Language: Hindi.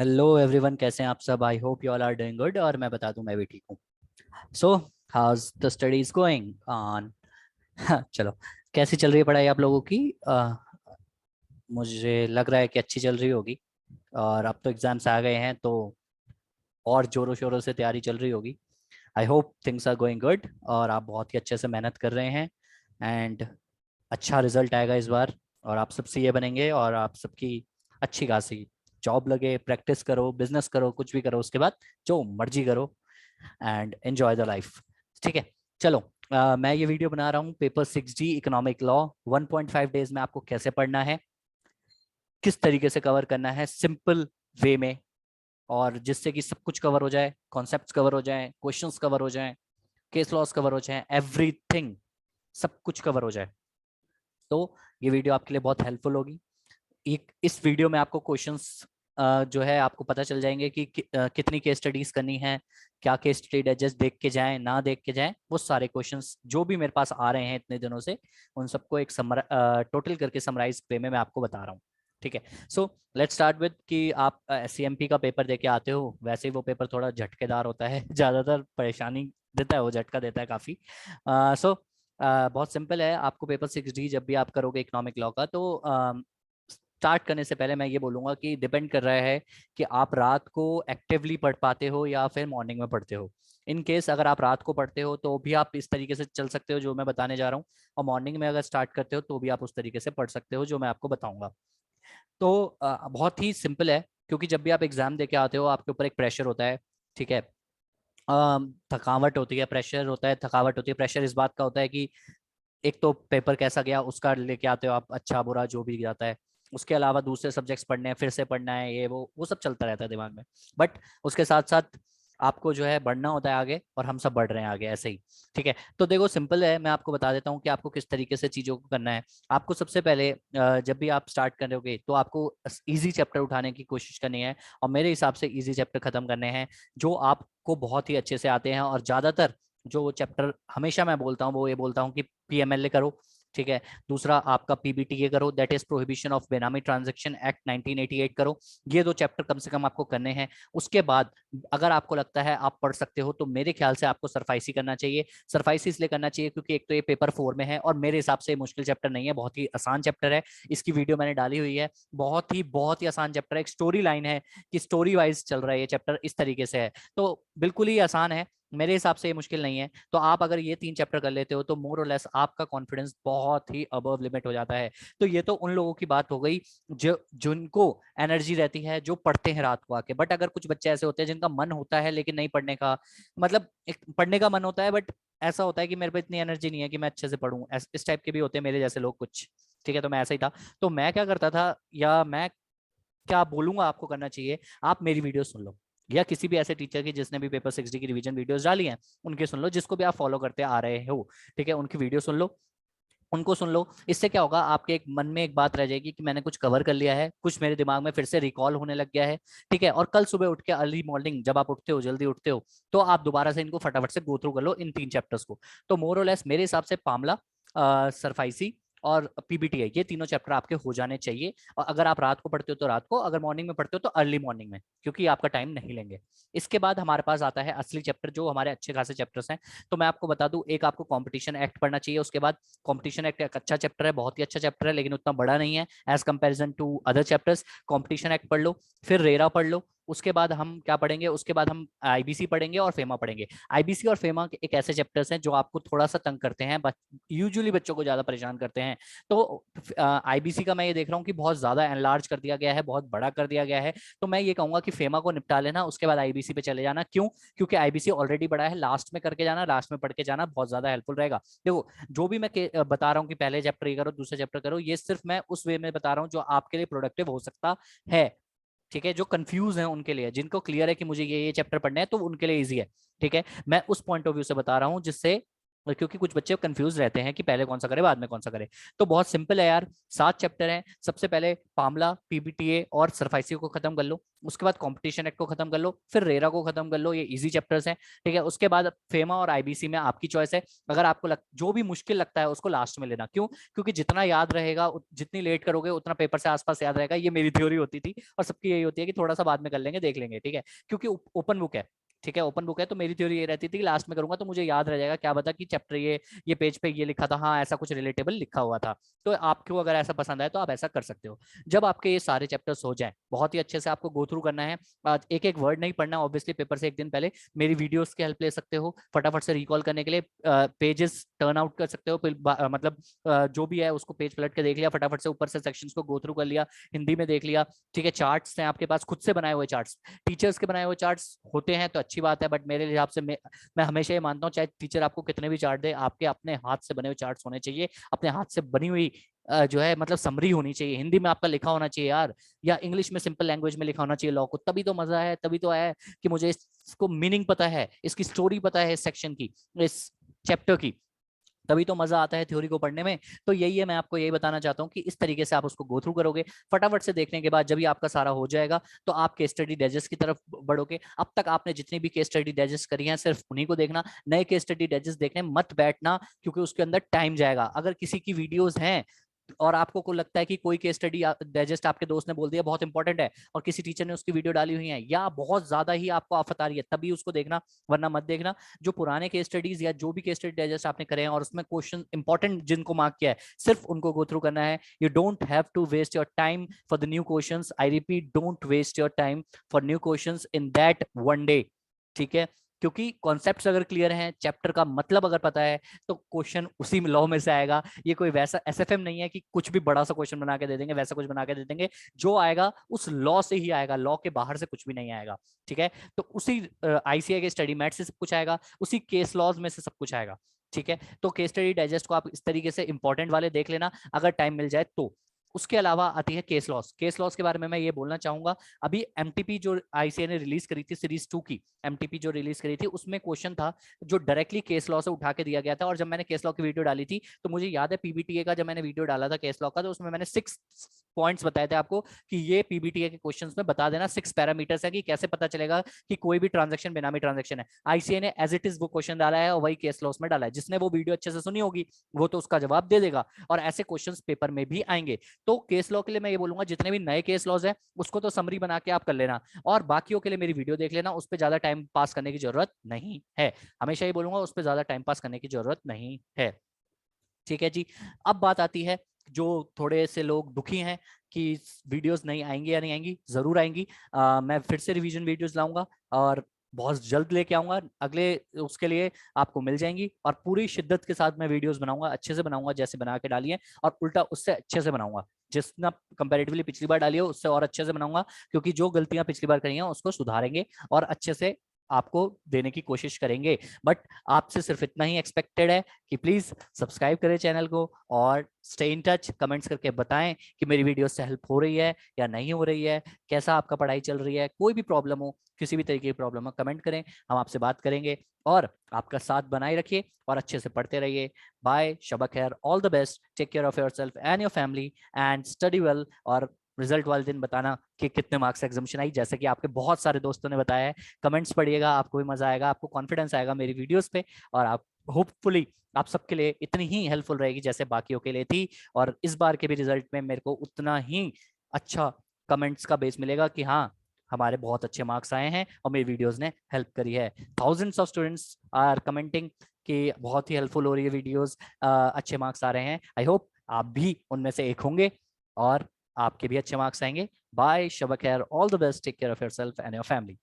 हेलो एवरीवन, कैसे हैं आप सब। I hope you all are doing good. और मैं बता दूं, मैं भी ठीक हूँ। So how's the studies going on. चलो, कैसी चल रही है पढ़ाई आप लोगों की। मुझे लग रहा है कि अच्छी चल रही होगी। और अब तो एग्जाम्स आ गए हैं, तो और जोरों शोरों से तैयारी चल रही होगी। I hope things are going good और आप बहुत ही अच्छे से मेहनत कर रहे हैं। एंड अच्छा रिजल्ट आएगा इस बार, और आप सब सीए बनेंगे और आप सबकी अच्छी खासी जॉब लगे। प्रैक्टिस करो, बिजनेस करो, कुछ भी करो, उसके बाद जो मर्जी करो एंड एंजॉय द लाइफ। ठीक है, चलो। मैं ये वीडियो बना रहा हूँ paper 6D economic law. 1.5 days में आपको कैसे पढ़ना है, किस तरीके से कवर करना है सिंपल वे में, और जिससे कि सब कुछ कवर हो जाए, कॉन्सेप्ट्स कवर हो जाए, क्वेश्चंस कवर हो जाए, केस लॉस कवर हो जाए, एवरीथिंग, सब कुछ कवर हो जाए। तो ये वीडियो आपके लिए बहुत हेल्पफुल होगी। एक इस वीडियो में आपको क्वेश्चंस जो है आपको पता चल जाएंगे कि कितनी केस स्टडीज करनी है, क्या केस स्टडी है, जस्ट देख के जाएं ना देख के जाएं, वो सारे क्वेश्चंस जो भी मेरे पास आ रहे हैं इतने दिनों से, उन सबको एक टोटल करके समराइज वे में मैं आपको बता रहा हूँ। ठीक है, सो लेट्स स्टार्ट विद कि आप SCMP का पेपर दे के आते हो। वैसे ही वो पेपर थोड़ा झटकेदार होता है, ज़्यादातर परेशानी देता है, वो झटका देता है काफ़ी। सो बहुत सिंपल है। आपको पेपर 6D जब भी आप करोगे इकोनॉमिक लॉ का, तो स्टार्ट करने से पहले मैं ये बोलूंगा कि डिपेंड कर रहा है कि आप रात को एक्टिवली पढ़ पाते हो या फिर मॉर्निंग में पढ़ते हो। इन केस अगर आप रात को पढ़ते हो तो भी आप इस तरीके से चल सकते हो जो मैं बताने जा रहा हूँ, और मॉर्निंग में अगर स्टार्ट करते हो तो भी आप उस तरीके से पढ़ सकते हो जो मैं आपको बताऊंगा। तो बहुत ही सिंपल है, क्योंकि जब भी आप एग्जाम दे के आते हो आपके ऊपर एक प्रेशर होता है। ठीक है, थकावट होती है, प्रेशर होता है, थकावट होती है। प्रेशर इस बात का होता है कि एक तो पेपर कैसा गया उसका लेके आते हो आप, अच्छा बुरा जो भी जाता है। उसके अलावा दूसरे सब्जेक्ट्स पढ़ने हैं, फिर से पढ़ना है, ये वो सब चलता रहता है दिमाग में। बट उसके साथ साथ आपको जो है बढ़ना होता है आगे, और हम सब बढ़ रहे हैं आगे ऐसे ही। ठीक है, तो देखो सिंपल है, मैं आपको बता देता हूँ कि आपको किस तरीके से चीज़ों को करना है। आपको सबसे पहले जब भी आप स्टार्ट करोगे तो आपको इजी चैप्टर उठाने की कोशिश करनी है, और मेरे हिसाब से इजी चैप्टर खत्म करने हैं जो आपको बहुत ही अच्छे से आते हैं। और ज़्यादातर जो चैप्टर हमेशा मैं बोलता हूँ वो ये बोलता हूँ कि PMLA करो। ठीक है, दूसरा आपका PBTA करो, दैट इज प्रोहिबिशन ऑफ बेनामी ट्रांजैक्शन एक्ट 1988 करो। ये दो चैप्टर कम से कम आपको करने हैं। उसके बाद अगर आपको लगता है आप पढ़ सकते हो, तो मेरे ख्याल से आपको सरफाइसी करना चाहिए। सरफाइसी इसलिए करना चाहिए क्योंकि एक तो ये पेपर 4 में है, और मेरे हिसाब से मुश्किल चैप्टर नहीं है, बहुत ही आसान चैप्टर है। इसकी वीडियो मैंने डाली हुई है। बहुत ही आसान चैप्टर है। एक स्टोरी लाइन है कि स्टोरी वाइज चल रहा है ये चैप्टर, इस तरीके से है, तो बिल्कुल ही आसान है। मेरे हिसाब से ये मुश्किल नहीं है। तो आप अगर ये 3 चैप्टर कर लेते हो तो मोर और लेस आपका कॉन्फिडेंस बहुत ही अबव लिमिट हो जाता है। तो ये तो उन लोगों की बात हो गई जो जिनको एनर्जी रहती है, जो पढ़ते हैं रात को आके। बट अगर कुछ बच्चे ऐसे होते हैं जिनका मन होता है लेकिन नहीं पढ़ने का, मतलब एक पढ़ने का मन होता है बट ऐसा होता है कि मेरे पे इतनी एनर्जी नहीं है कि मैं अच्छे से पढ़ूं, इस टाइप के भी होते हैं मेरे जैसे लोग कुछ। ठीक है, तो मैं ऐसा ही था। तो मैं क्या करता था, या मैं क्या बोलूंगा आपको करना चाहिए, आप मेरी वीडियो सुन लो, या किसी भी ऐसे टीचर की जिसने भी पेपर 6D की रिवीजन वीडियोस डाली हैं उनके सुन लो, जिसको भी आप फॉलो करते आ रहे हो। ठीक है, उनकी वीडियो सुन लो, उनको सुन लो। इससे क्या होगा, आपके एक मन में एक बात रह जाएगी कि मैंने कुछ कवर कर लिया है, कुछ मेरे दिमाग में फिर से रिकॉल होने लग गया है। ठीक है, और कल सुबह उठ के अर्ली मॉर्निंग जब आप उठते हो, जल्दी उठते हो, तो आप दोबारा से इनको फटाफट से गो थ्रू कर लो इन 3 चैप्टर्स को। तो मोर और लेस मेरे हिसाब से पामला, सरफाइसी और PBTA, ये तीनों चैप्टर आपके हो जाने चाहिए। और अगर आप रात को पढ़ते हो तो रात को, अगर मॉर्निंग में पढ़ते हो तो अर्ली मॉर्निंग में, क्योंकि आपका टाइम नहीं लेंगे। इसके बाद हमारे पास आता है असली चैप्टर, जो हमारे अच्छे खासे चैप्टर्स हैं। तो मैं आपको बता दूं, एक आपको कॉम्पिटिशन एक्ट पढ़ना चाहिए। उसके बाद कॉम्पिटिशन एक्ट एक अच्छा चैप्टर है, बहुत ही अच्छा चैप्टर है, लेकिन उतना बड़ा नहीं है as comparison to other chapters. Competition act पढ़ लो, फिर रेरा पढ़ लो। उसके बाद हम क्या पढ़ेंगे, उसके बाद हम IBC पढ़ेंगे और फेमा पढ़ेंगे। IBC और फेमा एक ऐसे चैप्टर्स हैं जो आपको थोड़ा सा तंग करते हैं, यूजुअली बच्चों को ज्यादा परेशान करते हैं। तो IBC का मैं ये देख रहा हूँ कि बहुत ज्यादा एनलार्ज कर दिया गया है, बहुत बड़ा कर दिया गया है। तो मैं ये कहूंगा कि फेमा को निपटा लेना, उसके बाद IBC पे चले जाना। क्यों? क्योंकि IBC ऑलरेडी बड़ा है, लास्ट में करके जाना, लास्ट में पढ़ के जाना बहुत ज्यादा हेल्पफुल रहेगा। देखो, जो भी मैं बता रहा हूँ कि पहले चैप्टर ये करो, दूसरे चैप्टर करो, ये सिर्फ मैं उस वे में बता रहा हूँ जो आपके लिए प्रोडक्टिव हो सकता है। ठीक है, जो कंफ्यूज है उनके लिए, जिनको क्लियर है कि मुझे ये चैप्टर पढ़ना है तो उनके लिए इजी है। ठीक है, मैं उस पॉइंट ऑफ व्यू से बता रहा हूँ जिससे और क्योंकि कुछ बच्चे कंफ्यूज रहते हैं कि पहले कौन सा करे बाद में कौन सा करे। तो बहुत सिंपल है यार, 7 चैप्टर हैं। सबसे पहले पामला, पीबीटीए और सरफाइसी को खत्म कर लो, उसके बाद कंपटीशन एक्ट को खत्म कर लो, फिर रेरा को खत्म कर लो, ये इजी चैप्टर्स हैं, ठीक है। उसके बाद फेमा और आईबीसी में आपकी चॉइस है। अगर आपको जो भी मुश्किल लगता है उसको लास्ट में लेना। क्यों? क्योंकि जितना याद रहेगा, जितनी लेट करोगे उतना पेपर से आसपास याद रहेगा। ये मेरी थ्योरी होती थी और सबकी यही होती है कि थोड़ा सा बाद में कर लेंगे, देख लेंगे, ठीक है। क्योंकि ओपन बुक है, ठीक है, ओपन बुक है, तो मेरी थ्योरी ये रहती थी कि लास्ट में करूंगा तो मुझे याद रह जाएगा, क्या पता कि चैप्टर ये पेज पे ये लिखा था, हाँ ऐसा कुछ रिलेटेबल लिखा हुआ था। तो आपको अगर ऐसा पसंद आए तो आप ऐसा कर सकते हो। जब आपके ये सारे चैप्टर्स हो जाए, बहुत ही अच्छे से आपको गो थ्रू करना है। एक एक वर्ड नहीं पढ़ना, ऑब्वियसली पेपर से एक दिन पहले मेरी वीडियोस की हेल्प ले सकते हो फटाफट से रिकॉल करने के लिए। पेजेस टर्न आउट कर सकते हो, मतलब जो भी है उसको पेज पलट के देख लिया, फटाफट से ऊपर से सेक्शंस को गो थ्रू कर लिया, हिंदी में देख लिया, ठीक है। चार्ट्स हैं आपके पास, खुद से बनाए हुए चार्ट्स, टीचर्स के बनाए हुए चार्ट्स होते हैं तो अच्छी बात है, बट मेरे हिसाब से मैं हमेशा ये मानता हूँ, चाहे टीचर आपको कितने भी चार्ट दे, आपके अपने हाथ से बने हुए चार्ट्स होने चाहिए, अपने हाथ से बनी हुई जो है मतलब समरी होनी चाहिए, हिंदी में आपका लिखा होना चाहिए यार, या इंग्लिश में सिंपल लैंग्वेज में लिखा होना चाहिए लॉ को। तभी तो मजा है, तभी तो है कि मुझे इसको मीनिंग पता है, इसकी स्टोरी पता है, इस सेक्शन की, इस चैप्टर की, तभी तो मजा आता है थ्योरी को पढ़ने में। तो यही है, मैं आपको यही बताना चाहता हूँ कि इस तरीके से आप उसको गो थ्रू करोगे, फटाफट से देखने के बाद जब भी आपका सारा हो जाएगा तो आप केस स्टडी डाइजेस्ट की तरफ बढ़ोगे। अब तक आपने जितनी भी केस स्टडी डाइजेस्ट करी है सिर्फ उन्हीं को देखना, नए केस स्टडी डाइजेस्ट देखने मत बैठना, क्योंकि उसके अंदर टाइम जाएगा। अगर किसी की वीडियोस हैं और आपको को लगता है कि कोई केस स्टडी डाइजेस्ट आपके दोस्त ने बोल दिया बहुत इंपॉर्टेंट है और किसी टीचर ने उसकी वीडियो डाली हुई है, या बहुत ज्यादा ही आपको आफत आ रही है, तभी उसको देखना, वरना मत देखना। जो पुराने केस स्टडीज या जो भी केस स्टडी डाइजेस्ट आपने करे हैं और उसमें क्वेश्चन इंपॉर्टेंट जिनको मार्क किया है, सिर्फ उनको गो थ्रू करना है। You don't have to waste your time for the new questions. I repeat, don't waste your time for new questions in that one day, ठीक है। क्योंकि कॉन्सेप्ट्स अगर क्लियर हैं, चैप्टर का मतलब अगर पता है, तो क्वेश्चन उसी लॉ में से आएगा। ये कोई वैसा एसएफएम नहीं है कि कुछ भी बड़ा सा क्वेश्चन बना के दे देंगे, वैसा कुछ बना के दे देंगे। जो आएगा उस लॉ से ही आएगा, लॉ के बाहर से कुछ भी नहीं आएगा, ठीक है। तो उसी आईसीआई के स्टडी मैट से सब कुछ आएगा, उसी केस लॉज में से सब कुछ आएगा, ठीक है। तो केस स्टडी डाइजेस्ट को आप इस तरीके से इंपॉर्टेंट वाले देख लेना अगर टाइम मिल जाए तो। उसके अलावा आती है केस लॉस। केस लॉस के बारे में मैं ये बोलना चाहूंगा, अभी एमटीपी जो आईसीए ने रिलीज करी थी सीरीज 2 की, एमटीपी जो रिलीज करी थी उसमें क्वेश्चन था जो डायरेक्टली केस लॉ से उठा के दिया गया था। और जब मैंने केस लॉ की वीडियो डाली थी तो मुझे याद है पीबीटीए का जब मैंने वीडियो डाला था केस लॉ का, तो उसमें मैंने 6 पॉइंट्स बताए थे आपको कि ये पीबीटीए के क्वेश्चंस में बता देना 6 पैरामीटर्स है कि कैसे पता चलेगा कि कोई भी ट्रांजेक्शन बेनामी ट्रांजेक्शन है। आईसीए ने एज इट इज वो क्वेश्चन डाला है और वही केस लॉस में डाला है। जिसने वो वीडियो अच्छे से सुनी होगी वो तो उसका जवाब दे देगा, और ऐसे क्वेश्चंस पेपर में भी आएंगे। तो केस लॉ के लिए मैं ये बोलूंगा जितने भी नए केस लॉज है उसको तो समरी बना के आप कर लेना, और बाकियों के लिए मेरी वीडियो देख लेना, उस पर ज्यादा टाइम पास करने की जरूरत नहीं है। हमेशा ये बोलूंगा उस पर ज्यादा टाइम पास करने की जरूरत नहीं है, ठीक है जी। अब बात आती है, जो थोड़े से लोग दुखी हैं कि वीडियोस नहीं आएंगी या नहीं आएंगी, जरूर आएंगी। मैं फिर से रिवीजन वीडियोस लाऊंगा और बहुत जल्द लेके आऊंगा अगले, उसके लिए आपको मिल जाएंगी। और पूरी शिद्दत के साथ मैं वीडियोस बनाऊंगा, अच्छे से बनाऊंगा जैसे बना के डाली है, और उल्टा उससे अच्छे से बनाऊंगा, जितना कंपैरेटिवली पिछली बार डाली हो उससे और अच्छे से बनाऊंगा। क्योंकि जो गलतियां पिछली बार करी हैं उसको सुधारेंगे और अच्छे से आपको देने की कोशिश करेंगे। बट आपसे सिर्फ इतना ही एक्सपेक्टेड है कि प्लीज सब्सक्राइब करें चैनल को और स्टे इन टच, कमेंट्स करके बताएं कि मेरी वीडियो से हेल्प हो रही है या नहीं हो रही है, कैसा आपका पढ़ाई चल रही है। कोई भी प्रॉब्लम हो, किसी भी तरीके की प्रॉब्लम हो, कमेंट करें, हम आपसे बात करेंगे। और आपका साथ बनाए रखिए और अच्छे से पढ़ते रहिए। बाय, शबा खैर, all the best, take care of yourself and your family and study well. और रिजल्ट वाले दिन बताना कि कितने मार्क्स एग्जामिशन आई, जैसे कि आपके बहुत सारे दोस्तों ने बताया है। कमेंट्स पढ़िएगा, आपको भी मजा आएगा, आपको कॉन्फिडेंस आएगा मेरी वीडियोस पे, और आप होपफुली आप सबके लिए इतनी ही हेल्पफुल रहेगी जैसे बाकियों के लिए थी। और इस बार के भी रिजल्ट में मेरे को उतना ही अच्छा कमेंट्स का बेस मिलेगा कि हाँ हमारे बहुत अच्छे मार्क्स आए हैं और मेरी वीडियोस ने हेल्प करी है। Thousands of students are commenting कि बहुत ही हेल्पफुल हो रही है वीडियोस, अच्छे मार्क्स आ रहे हैं। आई होप आप भी उनमें से एक होंगे और आपके भी अच्छे मार्क्स आएंगे। बाय, शब खैर, all the best, take care of yourself and your family.